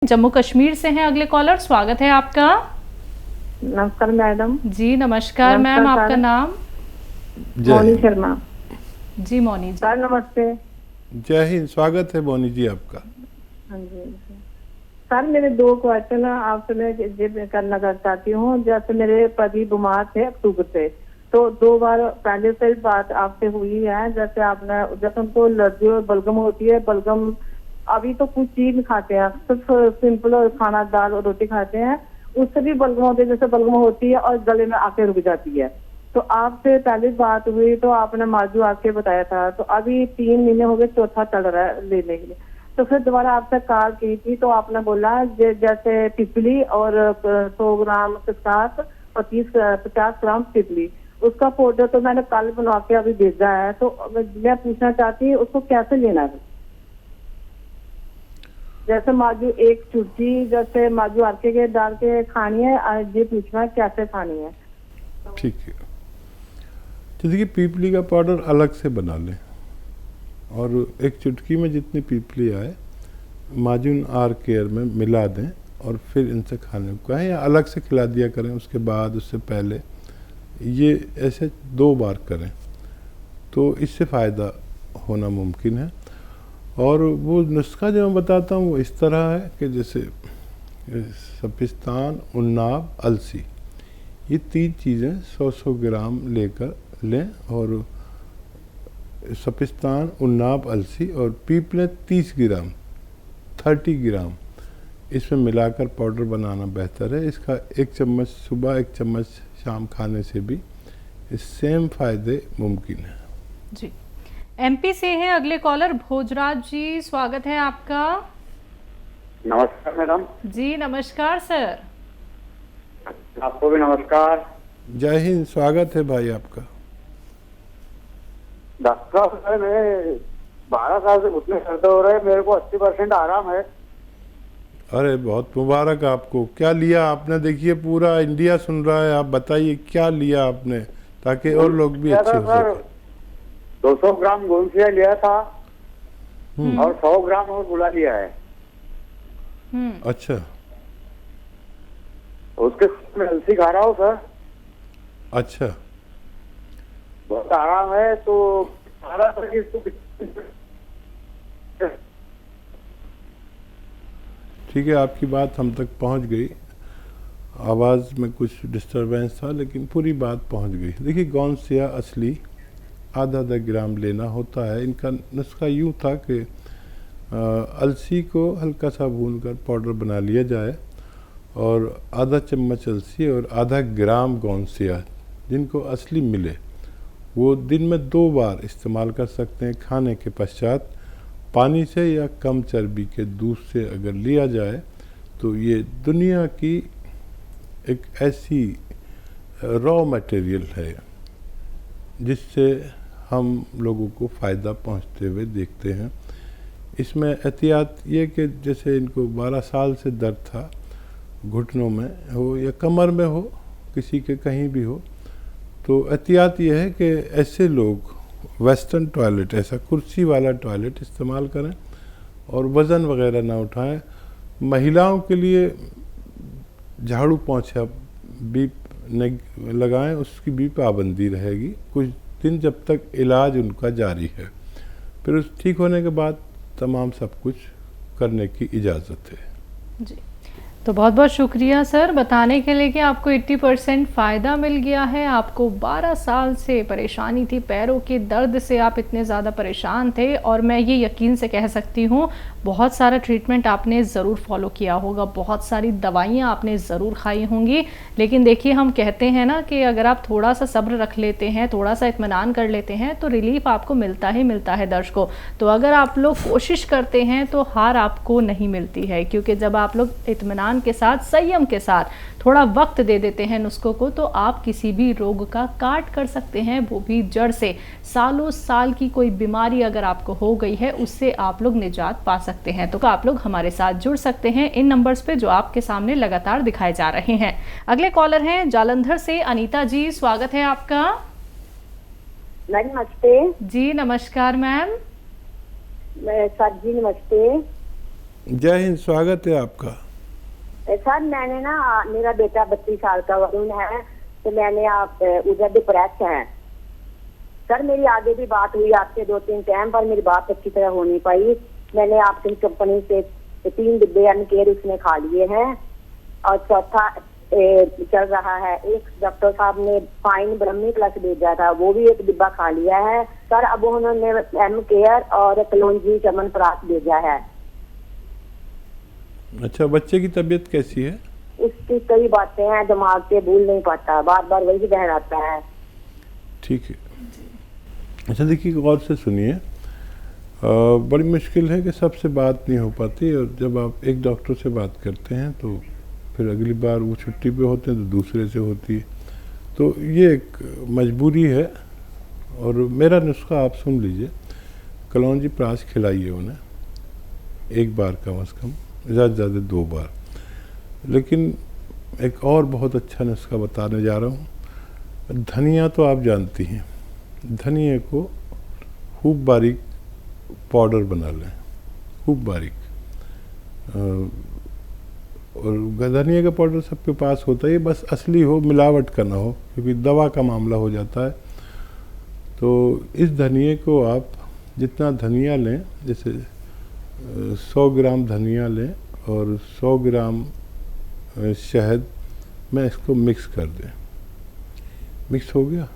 जम्मू कश्मीर से हैं अगले कॉलर, स्वागत है आपका। नमस्कार मैडम। जी नमस्कार मैम, आपका नाम? मौनी शर्मा। जी मौनी जी। सर नमस्ते। जय हिंद, स्वागत है मौनी जी आपका। हाँ जी सर, मेरे दो क्वेश्चन आपसे मैं करना चाहती हूँ। जैसे मेरे पति बीमार थे अक्टूबर से, तो 2 बार पहले से बात आपसे हुई है। जैसे आपने जैसे उनको एलर्जी और बलगम होती है, बलगम अभी तो कुछ चीज नहीं खाते हैं, सिर्फ सिंपल खाना दाल और रोटी खाते हैं, उससे भी बलगम होती है। जैसे बलगम होती है और गले में आके रुक जाती है। तो आपसे पहले बात हुई तो आपने माजू आके बताया था, तो अभी 3 महीने हो गए, चौथा चल रहा है लेने के लिए। तो फिर दोबारा आपसे कॉल की थी तो आपने बोला जैसे पिपली और 100 ग्राम के साथ और 50 ग्राम पिपली, उसका पाउडर तो मैंने कल बना के अभी भेजा है। तो मैं पूछना चाहती हूँ उसको कैसे लेना है। जैसे माजू एक चुटकी, जैसे माजू आके के डाल के खानी है, ये पूछना है कैसे खानी है। ठीक है, तो देखिए पीपली का पाउडर अलग से बना लें और एक चुटकी में जितनी पीपली आए माजून आर केयर में मिला दें और फिर इनसे खाने को कहें या अलग से खिला दिया करें। उसके बाद उससे पहले ये ऐसे 2 बार करें तो इससे फ़ायदा होना मुमकिन है। और वो नुस्खा जो मैं बताता हूँ वो इस तरह है कि जैसे सपिस्तान, उन्नाब, अलसी, ये 3 चीज़ें 100-100 ग्राम लेकर लें और सपिस्तान, उन्नाब, अलसी और पीपले 30 ग्राम 30 ग्राम इसमें मिलाकर पाउडर बनाना बेहतर है। इसका 1 चम्मच सुबह 1 चम्मच शाम खाने से भी सेम फायदे मुमकिन है। जी एमपी से हैं अगले कॉलर भोजराज जी, स्वागत है आपका। नमस्कार मैडम। जी नमस्कार सर। आपको भी नमस्कार। जय हिंद, स्वागत है भाई आपका। डॉक्टर साहब, मैं 12 साल से घुटने दर्द हो रहे हैं, मेरे को 80% आराम है। अरे बहुत मुबारक आपको। क्या लिया आपने? देखिए पूरा इंडिया सुन रहा है, आप बताइए क्या लिया आपने ताकि और लोग भी अच्छे हो सके। 200 ग्राम गोलसिया लिया था और 100 ग्राम और गुला लिया है। अच्छा, उसके मैं अलसी खा रहा हूँ सर। अच्छा, बहुत आराम है। तो ठीक है, आपकी बात हम तक पहुंच गई। आवाज़ में कुछ डिस्टरबेंस था लेकिन पूरी बात पहुंच गई। देखिए गौनसिया असली आधा ग्राम लेना होता है। इनका नुस्खा यूँ था कि अलसी को हल्का सा भूनकर पाउडर बना लिया जाए और आधा चम्मच अलसी और आधा ग्राम गौनसिया जिनको असली मिले वो दिन में 2 बार इस्तेमाल कर सकते हैं। खाने के पश्चात पानी से या कम चर्बी के दूध से अगर लिया जाए तो ये दुनिया की एक ऐसी रॉ मटेरियल है जिससे हम लोगों को फ़ायदा पहुंचते हुए देखते हैं। इसमें एहतियात ये कि जैसे इनको 12 साल से दर्द था, घुटनों में हो या कमर में हो, किसी के कहीं भी हो, तो एहतियात ये है कि ऐसे लोग वेस्टर्न टॉयलेट, ऐसा कुर्सी वाला टॉयलेट इस्तेमाल करें और वज़न वगैरह ना उठाएं। महिलाओं के लिए झाड़ू पोंछा भी लगाएं, उसकी भी पाबंदी रहेगी कुछ दिन जब तक इलाज उनका जारी है। फिर उस ठीक होने के बाद तमाम सब कुछ करने की इजाज़त है। जी तो बहुत बहुत शुक्रिया सर बताने के लिए कि आपको 80% फ़ायदा मिल गया है। आपको 12 साल से परेशानी थी, पैरों के दर्द से आप इतने ज़्यादा परेशान थे और मैं ये यकीन से कह सकती हूँ बहुत सारा ट्रीटमेंट आपने ज़रूर फॉलो किया होगा, बहुत सारी दवाइयाँ आपने ज़रूर खाई होंगी। लेकिन देखिए हम कहते हैं ना कि अगर आप थोड़ा सा सब्र रख लेते हैं, थोड़ा सा इत्मीनान कर लेते हैं तो रिलीफ आपको मिलता ही मिलता है दर्शकों। तो अगर आप लोग कोशिश करते हैं तो हार आपको नहीं मिलती है, क्योंकि जब आप लोग इत्मीनान के साथ, संयम के साथ थोड़ा वक्त दे देते हैं नुस्खों को तो आप किसी भी रोग का काट कर सकते हैं, वो भी जड़ से। सालों साल की कोई बीमारी अगर आपको हो गई है उससे आप लोग निजात पा सकते हैं। तो आप लोग हमारे साथ जुड़ सकते हैं इन नंबर्स पे जो आपके सामने लगातार दिखाए जा रहे हैं। अगले कॉलर हैं जालंधर से अनीता जी, स्वागत है आपका। नमस्ते जी नमस्कार मैम। सर जी नमस्ते। जय हिंद, स्वागत है आपका। सर मैंने ना, मेरा बेटा 32 साल का वरुण है, तो मैंने आप उधर डिप्रेस है सर। मेरी आगे भी बात हुई आपसे 2-3 टाइम, पर मेरी बात अच्छी तरह हो नहीं पाई। मैंने आपकी कंपनी से 3 डिब्बे अनकेयर उसने खा लिए हैं और चौथा चल रहा है। एक डॉक्टर साहब ने फाइन ब्रह्मी प्लस भेजा था, वो भी 1 डिब्बा खा लिया है सर। अब उन्होंने एम केयर और कलौंजी चमनप्राश भेजा है। अच्छा, बच्चे की तबीयत कैसी है? उसकी कई बातें हैं, दिमाग से भूल नहीं पाता, बार बार वही दोहराता है। ठीक है। अच्छा देखिए, गौर से सुनिए। बड़ी मुश्किल है कि सबसे बात नहीं हो पाती, और जब आप एक डॉक्टर से बात करते हैं तो फिर अगली बार वो छुट्टी पे होते हैं तो दूसरे से होती है, तो ये एक मजबूरी है। और मेरा नुस्खा आप सुन लीजिए, कलौंजी प्राश खिलाइए उन्हें 1 बार कम से कम, ज़्यादा से ज़्यादा 2 बार। लेकिन एक और बहुत अच्छा नुस्खा बताने जा रहा हूँ। धनिया तो आप जानती हैं, धनिया को खूब बारीक पाउडर बना लें, खूब बारीक। और धनिया का पाउडर सबके पास होता है, बस असली हो, मिलावट का ना हो, क्योंकि दवा का मामला हो जाता है। तो इस धनिए को आप जितना धनिया लें, जैसे 100 ग्राम धनिया लें और 100 ग्राम शहद में इसको मिक्स कर दें। मिक्स हो गया।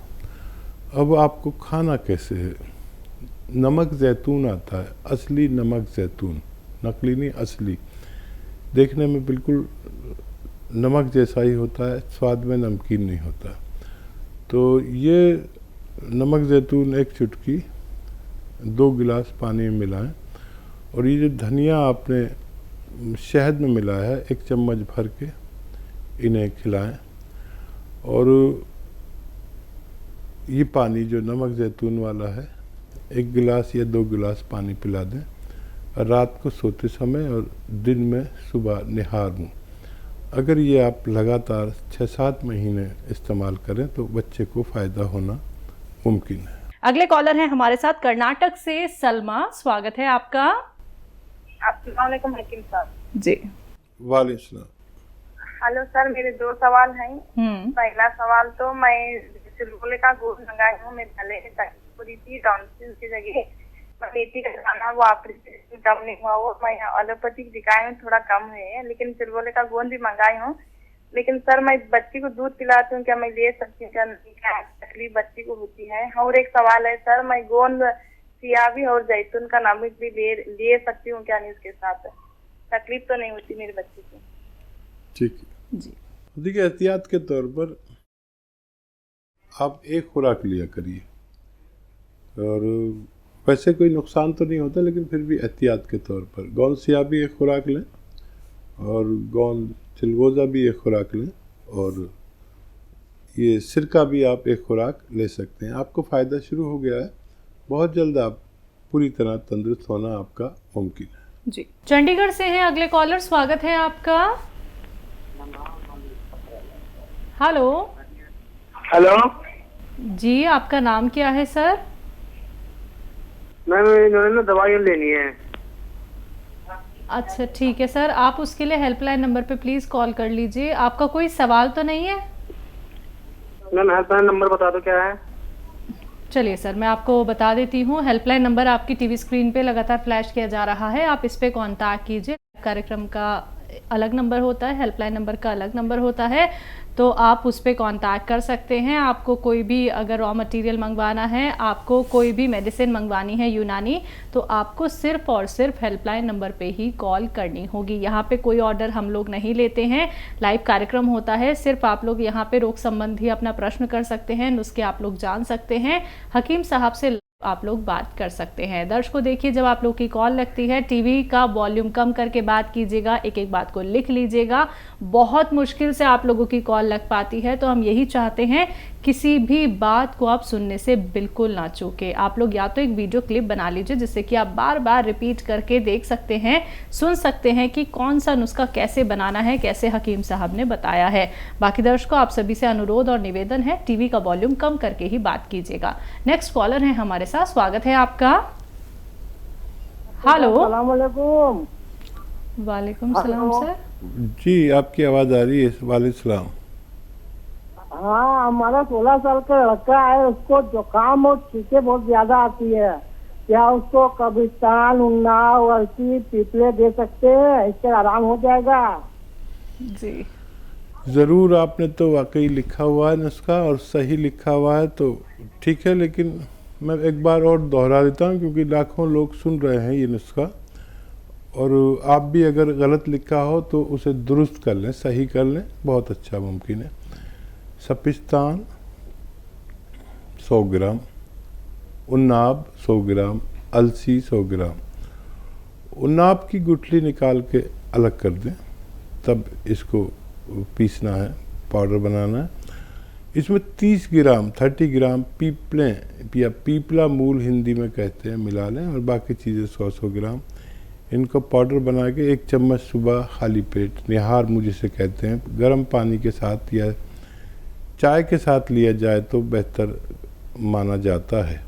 अब आपको खाना कैसे है? नमक ज़ैतून आता है, असली नमक ज़ैतून, नकली नहीं, असली। देखने में बिल्कुल नमक जैसा ही होता है, स्वाद में नमकीन नहीं होता। तो ये नमक ज़ैतून 1 चुटकी 2 गिलास पानी में मिलाएं, और ये जो धनिया आपने शहद में मिलाया है 1 चम्मच भर के इन्हें खिलाएं। और ये पानी जो नमक ज़ैतून वाला है 1 गिलास या 2 गिलास पानी पिला दें, और रात को सोते समय और दिन में सुबह निहारूं। अगर ये आप लगातार 6-7 महीने इस्तेमाल करें तो बच्चे को फ़ायदा होना मुमकिन है। अगले कॉलर हैं हमारे साथ कर्नाटक से सलमा, स्वागत है आपका। अस्सलाम वालेकुम हकीम साहब जी। वालेकुम सलाम। हेलो सर, मेरे 2 सवाल हैं। पहला सवाल, तो मैं चिलगोले का गोश्त मंगाई हूँ, मेरे गले में तकलीफ हो रही थी, टॉन्सिल की जगह मैं मेथी का खाना, वो ऑपरेशन कम नहीं हुआ, वो मैं एलोपैथिक दिखाई हूँ, थोड़ा कम हुए है। लेकिन चिलगोले का गोंद भी मंगाई हूँ। लेकिन सर मैं बच्ची को दूध पिलाती हूँ, क्या मैं ले सकती हूँ? क्या नहीं, क्या तकलीफ बच्ची को होती है? और एक सवाल है सर, मैं गोंद सियावी और जैतून का नमक भी ले सकती हूँ क्या नहीं? उसके साथ तकलीफ तो नहीं होती मेरी बच्ची को? ठीक है जी। देखिए, एहतियात के तौर पर आप 1 खुराक लिया करिए, और वैसे कोई नुकसान तो नहीं होता, लेकिन फिर भी एहतियात के तौर पर गोंद सियावी 1 खुराक लें, और गोंद चिलगोज़ा भी 1 खुराक लें, और ये सिरका भी आप 1 खुराक ले सकते हैं। आपको फ़ायदा शुरू हो गया है, बहुत जल्द आप पूरी तरह तंदुरुस्त होना आपका मुमकिन है जी। चंडीगढ़ से हैं अगले कॉलर, स्वागत है आपका। हेलो। हेलो जी, आपका नाम क्या है सर? मैम, इन्होंने दवाइयाँ लेनी है। अच्छा ठीक है सर, आप उसके लिए हेल्पलाइन नंबर पे प्लीज़ कॉल कर लीजिए। आपका कोई सवाल तो नहीं है? मैम हेल्पलाइन नंबर बता दो क्या है। चलिए सर, मैं आपको बता देती हूँ। हेल्पलाइन नंबर आपकी टीवी स्क्रीन पे लगातार फ्लैश किया जा रहा है, आप इस पे कांटेक्ट कीजिए। कार्यक्रम का अलग नंबर होता है, हेल्पलाइन नंबर का अलग नंबर होता है, तो आप उस पर कांटेक्ट कर सकते हैं। आपको कोई भी अगर रॉ मटेरियल मंगवाना है, आपको कोई भी मेडिसिन मंगवानी है यूनानी, तो आपको सिर्फ और सिर्फ हेल्पलाइन नंबर पे ही कॉल करनी होगी। यहाँ पे कोई ऑर्डर हम लोग नहीं लेते हैं, लाइव कार्यक्रम होता है। सिर्फ आप लोग यहाँ पे रोग संबंधी अपना प्रश्न कर सकते हैं, नुस्खे आप लोग जान सकते हैं, हकीम साहब से आप लोग बात कर सकते हैं। दर्शकों देखिए, जब आप लोग की कॉल लगती है, टीवी का वॉल्यूम कम करके बात कीजिएगा, एक एक बात को लिख लीजिएगा। बहुत मुश्किल से आप लोगों की कॉल लग पाती है, तो हम यही चाहते हैं किसी भी बात को आप सुनने से बिल्कुल ना चूके। आप लोग या तो एक वीडियो क्लिप बना लीजिए, जिससे कि आप बार बार रिपीट करके देख सकते हैं, सुन सकते हैं कि कौन सा नुस्खा कैसे बनाना है, कैसे हकीम साहब ने बताया है। बाकी दर्शकों, आप सभी से अनुरोध और निवेदन है, टीवी का वॉल्यूम कम करके ही बात कीजिएगा। नेक्स्ट कॉलर है हमारे साथ, स्वागत है आपका। हेलो। अस्सलाम वालेकुम। वालेकुम सलाम सर। जी, आपकी आवाज़ आ रही है। वालेकुम सलाम। हाँ, हमारा 16 साल का लड़का है, उसको जुकाम और छींके बहुत ज्यादा आती है। क्या उसको कब्रिस्तान, उन्नाव, अलसी, पीपले दे सकते हैं? इससे आराम हो जाएगा? जी ज़रूर, आपने तो वाकई लिखा हुआ है नुस्खा और सही लिखा हुआ है तो ठीक है, लेकिन मैं एक बार और दोहरा देता हूँ क्योंकि लाखों लोग सुन रहे हैं ये नुस्खा, और आप भी अगर गलत लिखा हो तो उसे दुरुस्त कर लें, सही कर लें, बहुत अच्छा मुमकिन है। सपिस्तान 100 ग्राम, उन्नाब 100 ग्राम, अलसी 100 ग्राम। उन्नाब की गुठली निकाल के अलग कर दें, तब इसको पीसना है, पाउडर बनाना है। इसमें 30 ग्राम 30 ग्राम पीपले या पीपला मूल हिंदी में कहते हैं मिला लें, और बाकी चीज़ें 100-100 ग्राम। इनको पाउडर बना के 1 चम्मच सुबह खाली पेट, निहार मुँह जिसे कहते हैं, गर्म पानी के साथ या चाय के साथ लिया जाए तो बेहतर माना जाता है।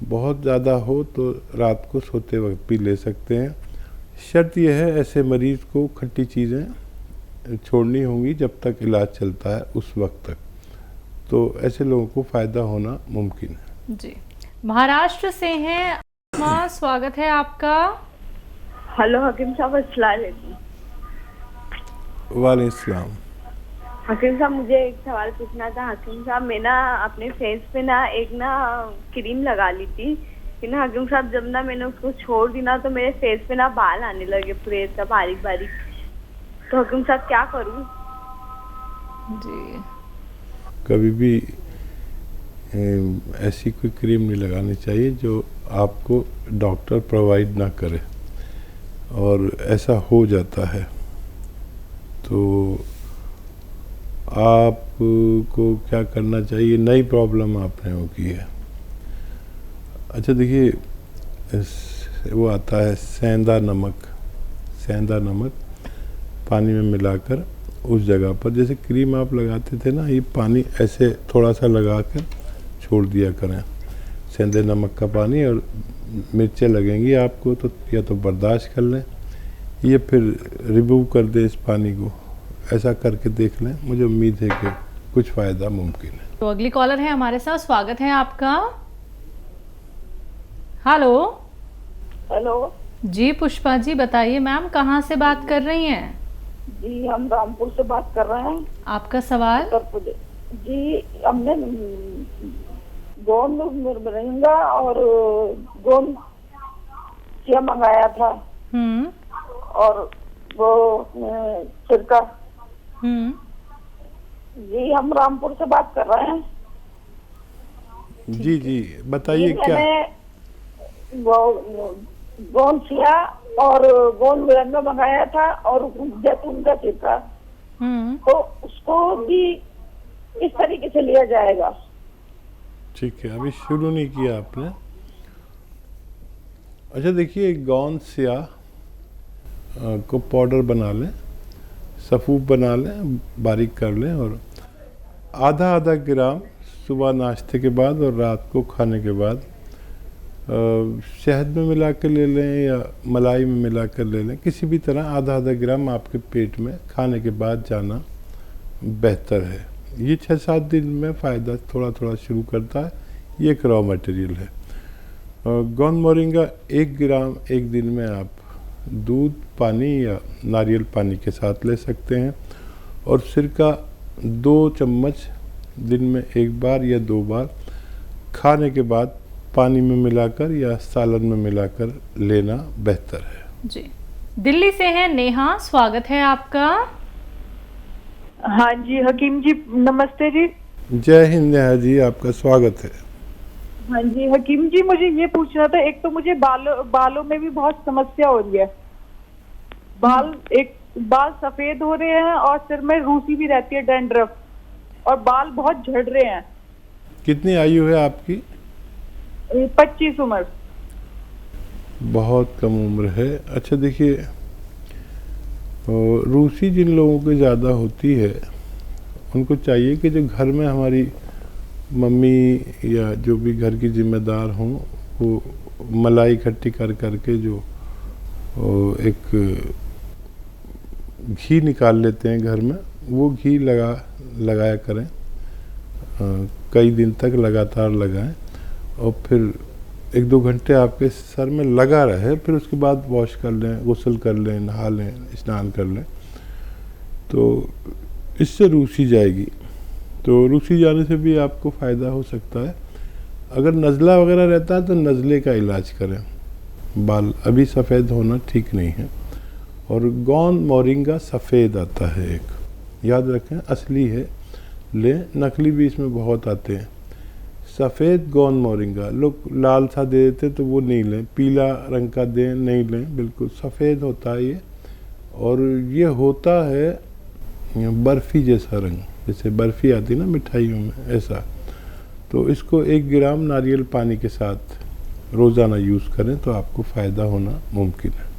बहुत ज़्यादा हो तो रात को सोते वक्त भी ले सकते हैं। शर्त यह है, ऐसे मरीज़ को खट्टी चीज़ें छोड़नी होंगी जब तक इलाज चलता है उस वक्त तक, तो ऐसे लोगों को फ़ायदा होना मुमकिन है। जी, महाराष्ट्र से हैं माँ, स्वागत है आपका। हेलो हकीम साहब, अस्सलाम वालेकुम। वालेकुम सलाम। हकीम साहब, मुझे एक सवाल पूछना था। हकीम साहब, मैं ना अपने फेस पे ना एक ना क्रीम लगा ली थी कि ना हकीम साहब, जब ना मैंने उसको छोड़ दी ना तो मेरे फेस पे ना बाल आने लगे पूरे, ऐसा बारीक बारीक। तो हकीम साहब क्या करूँ? जी, कभी भी ऐसी कोई क्रीम नहीं लगानी चाहिए जो आपको डॉक्टर प्रोवाइड ना करे, और ऐसा हो जाता है तो आपको क्या करना चाहिए, नई प्रॉब्लम आपने वो की है। अच्छा देखिए, वो आता है सेंधा नमक, सेंधा नमक पानी में मिलाकर उस जगह पर, जैसे क्रीम आप लगाते थे ना, ये पानी ऐसे थोड़ा सा लगा कर छोड़ दिया करें, सेंधे नमक का पानी, और मिर्चें लगेंगी आपको तो या तो बर्दाश्त कर लें या फिर रिमूव कर दें इस पानी को, ऐसा करके देख लें। मुझे उम्मीद है कि कुछ फ़ायदा मुमकिन है। तो अगली कॉलर है हमारे साथ, स्वागत है आपका। हेलो। हेलो जी पुष्पा जी, बताइए मैम, कहाँ से बात कर रही हैं? जी, हम रामपुर से बात कर रहे हैं, आपका सवाल। उत्तर प्रदेश। जी, हमने गोंद मुरमुरा और गोंद क्या मंगाया था, और वो सिरका। जी, हम रामपुर से बात कर रहे हैं। जी जी, बताइए क्या। वो गोंद सिया और गोंद मुरंगा मंगाया था, और जैतून का सिरका, तो उसको भी इस तरीके से लिया जाएगा? ठीक है, अभी शुरू नहीं किया आपने। अच्छा देखिए, गोंद सिया को पाउडर बना लें, सफ़ूफ बना लें, बारीक कर लें, और आधा आधा ग्राम सुबह नाश्ते के बाद और रात को खाने के बाद शहद में मिला कर ले लें या मलाई में मिला कर ले लें, किसी भी तरह आधा आधा ग्राम आपके पेट में खाने के बाद जाना बेहतर है। ये 6-7 दिन में फ़ायदा थोड़ा थोड़ा शुरू करता है। ये एक रॉ मटेरियल है। गोंद मोरिंगा 1 ग्राम एक दिन में आप दूध, पानी या नारियल पानी के साथ ले सकते हैं, और सिरका 2 चम्मच दिन में 1 बार या 2 बार खाने के बाद पानी में मिलाकर या सालन में मिलाकर लेना बेहतर है। जी, दिल्ली से है नेहा, स्वागत है आपका। हाँ जी हकीम जी, नमस्ते जी। जय हिंद नेहा जी, आपका स्वागत है। हाँ जी हकीम जी, मुझे ये पूछना था, एक तो मुझे बालों में भी बहुत समस्या हो रही है। बाल सफेद हो रहे हैं और सिर में रूसी भी रहती है, डैंड्रफ, और बाल बहुत झड़ रहे हैं। कितनी आयु है आपकी? 25 उम्र। बहुत कम उम्र है। अच्छा देखिए, रूसी जिन लोगों को ज़्यादा होती है, उनको चाहिए कि जो घर में हमारी मम्मी या जो भी घर की जिम्मेदार हों, वो मलाई इकट्ठी कर करके जो एक घी निकाल लेते हैं घर में, वो घी लगाया करें, कई दिन तक लगातार लगाएं और फिर 1-2 घंटे आपके सर में लगा रहे, फिर उसके बाद वॉश कर लें, गुस्ल कर लें, नहा लें, स्नान कर लें, तो इससे रूसी जाएगी। तो रूसी जाने से भी आपको फ़ायदा हो सकता है। अगर नज़ला वगैरह रहता है तो नज़ले का इलाज करें, बाल अभी सफ़ेद होना ठीक नहीं है। और गौन मोरिंगा सफ़ेद आता है एक, याद रखें, असली है लें, नकली भी इसमें बहुत आते हैं। सफ़ेद गौन मोरिंगा, लोग लाल सा दे देते तो वो नहीं लें, पीला रंग का दें नहीं लें, बिल्कुल सफ़ेद होता है ये। और ये होता है बर्फ़ी जैसा रंग, जैसे बर्फ़ी आती ना मिठाइयों में, ऐसा। तो इसको 1 ग्राम नारियल पानी के साथ रोज़ाना यूज़ करें तो आपको फ़ायदा होना मुमकिन है।